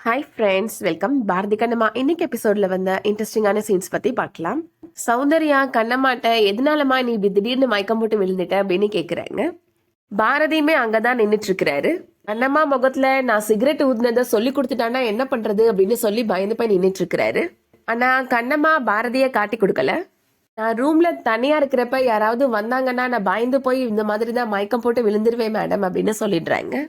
Hi friends, welcome. Bharathi Kannamma இன்னைக்கு எபிசோட்ல வந்த இன்ட்ரெஸ்டிங்கான சீன்ஸ் பத்தி பார்க்கலாம். சௌந்தர்யா கண்ணம்மாட்ட எதனாலமா நீ இப்படி திடீர்னு மயக்கம் போட்டு விழுந்துட்ட அப்படின்னு கேக்குறாங்க. பாரதியுமே அங்கதான் நின்றுட்டு இருக்கிறாரு. கண்ணம்மா முகத்துல நான் சிகரெட் ஊதுனதை சொல்லி கொடுத்துட்டானா என்ன பண்றது அப்படின்னு சொல்லி பயந்து போய் நின்றுட்டு இருக்கிறாரு. ஆனா கண்ணம்மா பாரதிய காட்டி கொடுக்கல. நான் ரூம்ல தனியா இருக்கிறப்ப யாராவது வந்தாங்கன்னா நான் பயந்து போய் இந்த மாதிரி தான் மயக்கம் போட்டு விழுந்துருவேன் மேடம் அப்படின்னு சொல்லிடுறாங்க.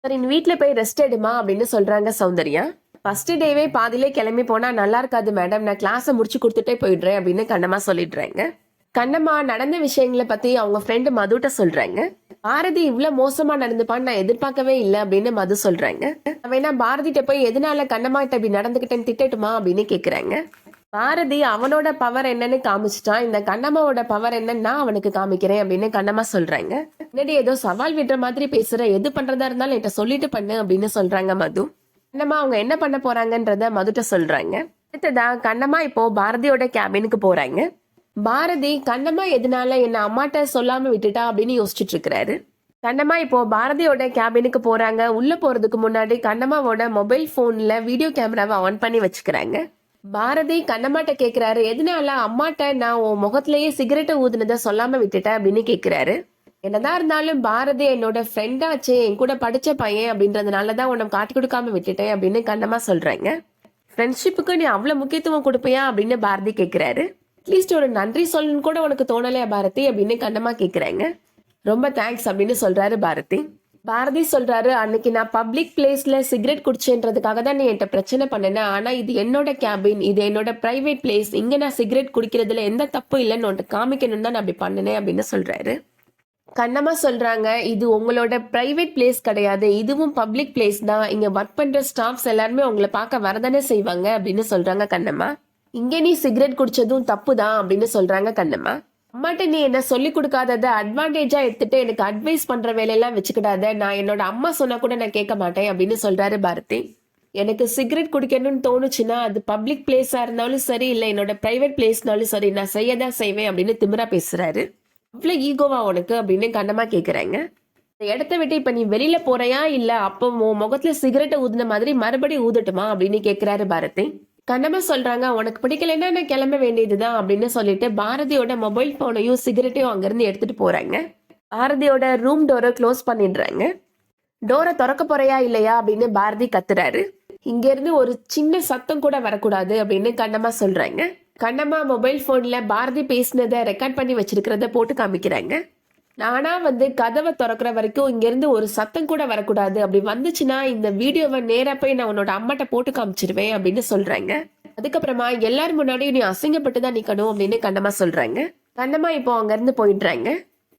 சரி, நீ வீட்டுல போய் ரெஸ்ட் எடுமா அப்படின்னு சொல்றாங்க சௌந்தர்யா. ஃபர்ஸ்ட் டேவே பாதியிலே கிளம்பி போனா நல்லா இருக்காது மேடம், நான் கிளாஸை முடிச்சு கொடுத்துட்டே போயிடுறேன் அப்படின்னு கண்ணம்மா சொல்லிடுறாங்க. கண்ணம்மா நடந்த விஷயங்களை பத்தி அவங்க ஃப்ரெண்டு மதுட்ட சொல்றாங்க. பாரதி இவ்வளவு மோசமா நடந்துப்பான்னு நான் எதிர்பார்க்கவே இல்லை அப்படின்னு மது சொல்றாங்க. வேணா பாரதிட்ட போய் எதனால கண்ணம்மா கிட்ட இப்படி நடந்துகிட்டேன்னு திட்டட்டுமா அப்படின்னு கேக்குறாங்க. பாரதி அவனோட பவர் என்னன்னு காமிச்சிட்டான், இந்த கண்ணம்மாவோட பவர் என்னன்னு நான் அவனுக்கு காமிக்கிறேன் அப்படின்னு கண்ணம்மா சொல்றாங்க. என்னடி ஏதோ சவால் விடுற மாதிரி பேசுற, எது பண்றதா இருந்தாலும் என்கிட்ட சொல்லிட்டு பண்ணு அப்படின்னு சொல்றாங்க மது. கண்ணம்மா அவங்க என்ன பண்ண போறாங்கன்றத மதுட்ட சொல்றாங்க. அடுத்ததா கண்ணம்மா இப்போ பாரதியோட கேபினுக்கு போறாங்க. பாரதி கண்ணம்மா எதனால என்ன அம்மாட்ட சொல்லாம விட்டுட்டா அப்படின்னு யோசிச்சுட்டு இருக்கிறாரு. கண்ணம்மா இப்போ பாரதியோட கேபினுக்கு போறாங்க. உள்ள போறதுக்கு முன்னாடி கண்ணம்மாவோட மொபைல் போன்ல வீடியோ கேமராவை ஆன் பண்ணி வச்சுக்கிறாங்க. பாரதி கண்ணம்மாட்ட கேக்குறாரு, எதனால அம்மாட்ட நான் உன் முகத்திலேயே சிகரெட்டை ஊதுனதை சொல்லாம விட்டுட்டேன் அப்படின்னு கேக்குறாரு. என்னதான் இருந்தாலும் பாரதி என்னோட ஃப்ரெண்டாச்சு, என் கூட படிச்ச பையன் அப்படின்றதுனாலதான் உன்னை காட்டி கொடுக்காம விட்டுட்டேன் அப்படின்னு கண்ணம்மா சொல்றாங்க. ஃப்ரெண்ட்ஷிப்புக்கு நீ அவ்வளவு முக்கியத்துவம் கொடுப்பியா அப்படின்னு பாரதி கேக்குறாரு. அட்லீஸ்ட் ஒரு நன்றி சொல்லணும்னு கூட உனக்கு தோணலையா பாரதி அப்படின்னு கண்ணம்மா கேக்குறாங்க. ரொம்ப தேங்க்ஸ் அப்படின்னு சொல்றாரு பாரதி. பாரதி சொல்றாரு, அன்னைக்கு நான் பப்ளிக் பிளேஸ்ல சிகரெட் குடிச்சேன்றதுக்காக தான் நீ என்கிட்ட பிரச்சனை பண்ணன. ஆனா இது என்னோட கேபின், இது என்னோட பிரைவேட் பிளேஸ், இங்க நான் சிகரெட் குடிக்கிறதுல எந்த தப்பு இல்லைன்னு உன்ட்டு காமிக்கணும் தான் நான் அப்படி பண்ணினேன் அப்படின்னு சொல்றாரு. கண்ணம்மா சொல்றாங்க, இது உங்களோட பிரைவேட் பிளேஸ் கிடையாது, இதுவும் பப்ளிக் பிளேஸ் தான். இங்க ஒர்க் பண்ற ஸ்டாஃப்ஸ் எல்லாருமே உங்களை பார்க்க வரதானே செய்வாங்க அப்படின்னு சொல்றாங்க கண்ணம்மா. இங்க நீ சிகரெட் குடிச்சதும் தப்பு தான் அப்படின்னு சொல்றாங்க கண்ணம்மா. அம்மாட்ட நீ என்ன சொல்லி கொடுக்காதத அட்வான்டேஜா எடுத்துட்டு எனக்கு அட்வைஸ் பண்ற வேலையெல்லாம் வச்சுக்கிடாத, நான் என்னோட அம்மா சொன்னா கூட நான் கேட்க மாட்டேன் அப்படின்னு சொல்றாரு பாரதி. எனக்கு சிகரெட் குடிக்கணும்னு தோணுச்சுன்னா அது பப்ளிக் பிளேஸா இருந்தாலும் சரி, இல்ல என்னோட பிரைவேட் பிளேஸ்னாலும் சரி, நான் செய்யதான் செய்வேன் அப்படின்னு திமிரா பேசுறாரு. அவ்வளவு ஈகோவா உனக்கு அப்படின்னு கண்ணம்மா கேக்குறாங்க. இந்த இடத்த விட்டு இப்ப நீ வெளியில போறையா, இல்ல அப்போ உன் முகத்துல சிகரெட்டை ஊதுன மாதிரி மறுபடியும் ஊதட்டுமா அப்படின்னு கேக்குறாரு பாரதி. கண்ணம்மா சொல்றாங்க, உனக்கு பிடிக்கலன்னா நான் கிளம்ப வேண்டியதுதான் அப்படின்னு சொல்லிட்டு பாரதியோட மொபைல் போனையும் சிகரெட்டையும் அங்கிருந்து எடுத்துட்டு போறாங்க. பாரதியோட ரூம் டோரை க்ளோஸ் பண்ணிடுறாங்க. டோரை திறக்க போறையா இல்லையா அப்படின்னு பாரதி கத்துறாரு. இங்க இருந்து ஒரு சின்ன சத்தம் கூட வரக்கூடாது அப்படின்னு கண்ணம்மா சொல்றாங்க. கண்ணம்மா மொபைல் போன்ல பாரதி பேசினதை ரெக்கார்ட் பண்ணி வச்சிருக்கிறத போட்டு காமிக்கிறாங்க. நானா கதவை திறக்கிற வரைக்கும் இங்க இருந்து ஒரு சத்தம் கூட வரக்கூடாது, அப்படி வந்துச்சுன்னா இந்த வீடியோவை நேரா போய் நான் உன்னோட அம்மாட்ட போட்டு காமிச்சிருவேன் அப்படின்னு சொல்றாங்க. அதுக்கப்புறமா எல்லாரும் முன்னாடியும் நீ அசிங்கப்பட்டு தான் நிக்கணும் அப்படின்னு கண்ணம்மா சொல்றாங்க. கண்ணம்மா இப்போ அங்க இருந்து போயிடுறாங்க.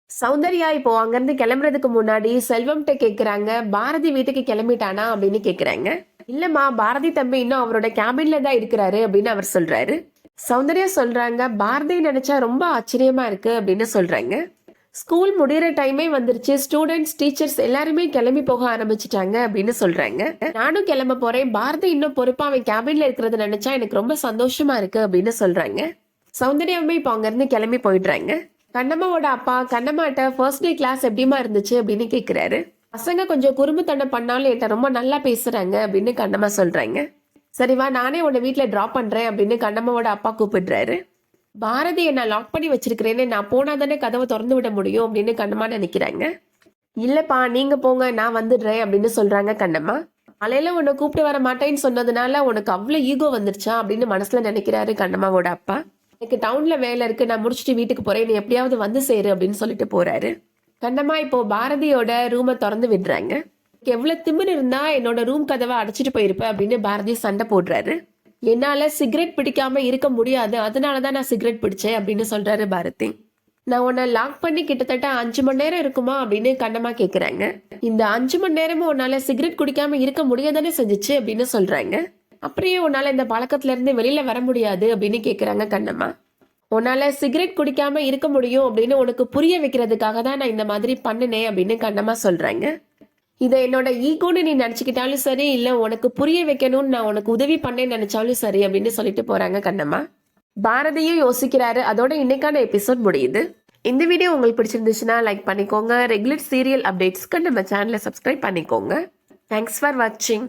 சௌந்தர்யா இப்போ அங்க இருந்து கிளம்புறதுக்கு முன்னாடி செல்வம்கிட்ட கேக்குறாங்க, பாரதி வீட்டுக்கு கிளம்பிட்டானா அப்படின்னு கேக்குறாங்க. இல்லம்மா, பாரதி தம்பி இன்னும் அவரோட கேபின்ல தான் இருக்கிறாரு அப்படின்னு அவர் சொல்றாரு. சௌந்தர்யா சொல்றாங்க, பாரதி நினைச்சா ரொம்ப ஆச்சரியமா இருக்கு அப்படின்னு சொல்றாங்க. ஸ்கூல் முடிகிற டைமே வந்துருச்சு, ஸ்டூடெண்ட்ஸ் டீச்சர்ஸ் எல்லாருமே கிளம்பி போக ஆரம்பிச்சுட்டாங்க அப்படின்னு சொல்றாங்க. நானும் கிளம்ப போறேன், பாரதி இன்னும் பொறுப்பா அவன் கேபின்ல இருக்கிறத நினைச்சா எனக்கு ரொம்ப சந்தோஷமா இருக்கு அப்படின்னு சொல்றாங்க. சௌந்தர்யாவுமே இப்போ அங்க இருந்து கிளம்பி போயிடுறாங்க. கண்ணம்மாவோட அப்பா கண்ணம்மாட்ட ஃபர்ஸ்ட் டே கிளாஸ் எப்படிமா இருந்துச்சு அப்படின்னு கேக்குறாரு. பசங்க கொஞ்சம் குறும்புத்தனம் பண்ணாலும் என்கிட்ட ரொம்ப நல்லா பேசுறாங்க அப்படின்னு கண்ணம்மா சொல்றாங்க. சரிவா, நானே உன்னை வீட்டுல டிராப் பண்றேன் அப்படின்னு கண்ணம்மாவோட அப்பா கூப்பிடுறாரு. பாரதியை நான் லாக் பண்ணி வச்சிருக்கிறேன்னு, நான் போனா தானே கதவை திறந்து விட முடியும் அப்படின்னு கண்ணம்மா நினைக்கிறாங்க. இல்லப்பா, நீங்க போங்க, நான் வந்துடுறேன் அப்படின்னு சொல்றாங்க கண்ணம்மா. காலையில உன்னை கூப்பிட்டு வர மாட்டேன்னு சொன்னதுனால உனக்கு அவ்வளவு ஈகோ வந்துருச்சா அப்படின்னு மனசுல நினைக்கிறாரு கண்ணம்மாவோட அப்பா. எனக்கு டவுன்ல வேலை இருக்கு, நான் முடிச்சுட்டு வீட்டுக்கு போறேன், நீ எப்படியாவது வந்து சேரு அப்படின்னு சொல்லிட்டு போறாரு. கண்ணம்மா இப்போ பாரதியோட ரூமை திறந்து விடுறாங்க. எவ்வளவு திமிர் இருந்தா என்னோட ரூம் கதவை அடைச்சிட்டு போயிருப்ப அப்படின்னு பாரதி சண்டை போடுறாரு. என்னால சிகரெட் பிடிக்காம இருக்க முடியாது, அதனாலதான் நான் சிகரெட் பிடிச்சேன் அப்படின்னு சொல்றாரு பாரதி. நான் உன்னை லாக் பண்ணி கிட்டத்தட்ட 5 மணி நேரம் இருக்குமா அப்படின்னு கண்ணம்மா கேக்குறாங்க. இந்த 5 மணி நேரமும் உன்னால சிகரெட் குடிக்காம இருக்க முடியாதானே செஞ்சுச்சு அப்படின்னு சொல்றாங்க. அப்படியே உன்னால இந்த பழக்கத்துல இருந்து வெளியில வர முடியாது அப்படின்னு கேக்குறாங்க கண்ணம்மா. உன்னால சிகரெட் குடிக்காம இருக்க முடியும் அப்படின்னு உனக்கு புரிய வைக்கிறதுக்காக தான் நான் இந்த மாதிரி பண்ணினேன் அப்படின்னு கண்ணம்மா சொல்றாங்க. இதை என்னோட ஈகோன்னு நீ நினைச்சுக்கிட்டாலும் சரி, இல்ல உனக்கு புரிய வைக்கணும்னு நான் உனக்கு உதவி பண்ணேன்னு நினைச்சாலும் சரி அப்படின்னு சொல்லிட்டு போறாங்க கண்ணம்மா. பாரதியும் யோசிக்கிறாரு. அதோட இன்னைக்கான எபிசோட் முடியுது. இந்த வீடியோ உங்களுக்கு பிடிச்சிருந்துச்சுன்னா லைக் பண்ணிக்கோங்க. ரெகுலர் சீரியல் அப்டேட்ஸ்க்கு நம்ம சேனலை சப்ஸ்கிரைப் பண்ணிக்கோங்க. தேங்க்ஸ் ஃபார் வாட்சிங்.